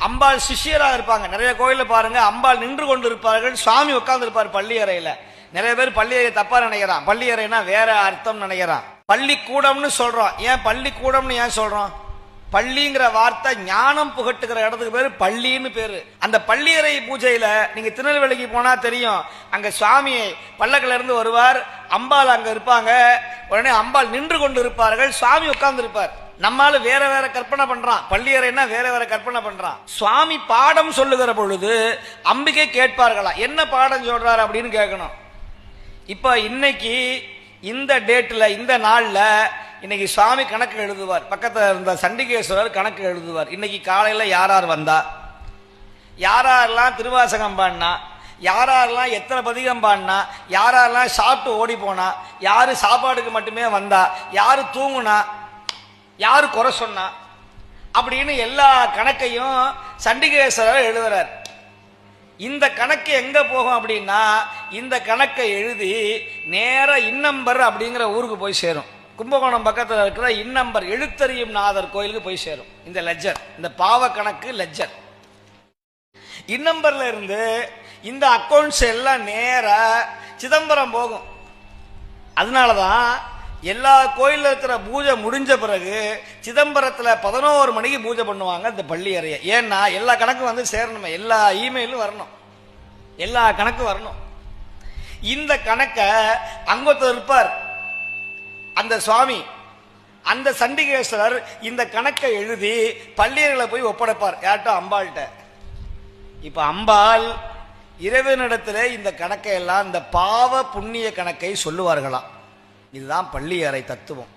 அம்பாள் சிஷியராக இருப்பாங்க. நிறைய கோயில பாருங்க, அம்பாள் நின்று கொண்டு இருப்பார்கள், சுவாமி உட்கார்ந்து இருப்பார் பள்ளி அறையில. நிறைய பேர் பள்ளி அறை தப்பா நினைக்கிறான். பள்ளி அறைனா வேற அர்த்தம் நினைக்கிறான். பள்ளிக்கூடம்னு சொல்றோம். ஏன் பள்ளிக்கூடம்னு ஏன் சொல்றோம்? பள்ளிங்கிற வார்த்தை ஞானம் புகட்டுகிற இடத்துக்கு பேரு பள்ளின்னு பேரு. அந்த பள்ளியறை பூஜையில நீங்க திருநெல்வேலிக்கு போனா தெரியும், அங்க சுவாமி பல்லக்கில இருந்து வருவார், அம்பாள் அங்க இருப்பாங்க. உடனே அம்பாள் நின்று கொண்டு இருப்பார்கள், சுவாமி உட்கார்ந்து இருப்பார். நம்மால வேற வேற கற்பனை பண்றான், பள்ளியறைன்னா வேற வேற கற்பனை பண்றான். சுவாமி பாடம் சொல்லுகிற பொழுது அம்பிகை கேட்பார்களா, என்ன பாடம் சொல்றாரு அப்படின்னு கேட்கணும். இப்ப இன்னைக்கு இந்த டேட்ல இந்த நாள்ல இன்னைக்கு சுவாமி கணக்கு எழுதுவார். பக்கத்தில் இருந்த சண்டிகேஸ்வரர் கணக்கு எழுதுவார். இன்னைக்கு காலையில யாரார் வந்தா, யாரெல்லாம் திருவாசகம் பாடினா, யாரெல்லாம் எத்தனை பதிகம் பாடினா, யாரெல்லாம் சாப்பிட்டு ஓடி போனா, யாரு சாப்பாடுக்கு மட்டுமே வந்தா, யாரு தூங்குனா, யாரு குறை சொன்னா, அப்படின்னு எல்லா கணக்கையும் சண்டிகேஸ்வரர் எழுதுறார். இந்த கணக்கு எங்க போகும் அப்படின்னா, இந்த கணக்கை எழுதி நேர இன்னம்பர் அப்படிங்கிற ஊருக்கு போய் சேரும். கும்பகோணம் பக்கத்தில் இருக்கிற இன்னம்பர் எழுத்தறியும் நாதர் கோயிலுக்கு போய் சேரும். இந்த லெஜர், இந்த பாவ கணக்கு லெஜர் இன்னம்பர்ல இருந்து இந்த அக்கௌண்ட்ஸ் எல்லாம் நேர சிதம்பரம் போகும். அதனாலதான் எல்லா கோயில்ல இருக்கிற பூஜை முடிஞ்ச பிறகு சிதம்பரத்துல 11 மணிக்கு பூஜை பண்ணுவாங்க இந்த பள்ளி அறைய. ஏன்னா எல்லா கணக்கும் வந்து சேரணுமே, எல்லா இமெயிலும் வரணும், எல்லா கணக்கும் வரணும். இந்த கணக்கை அங்கொருத்தர் இருப்பார், அந்த சுவாமி, அந்த சண்டிகேஸ்வரர் இந்த கணக்கை எழுதி பள்ளியர்களை போய் ஒப்படைப்பார். யார்கிட்ட? அம்பாள்கிட்ட. இப்ப அம்பாள் இறைவனிடத்திலே இந்த கணக்கை எல்லாம், இந்த பாவ புண்ணிய கணக்கை சொல்லுவார்களாம். இதுதான் பள்ளி அறை தத்துவம்.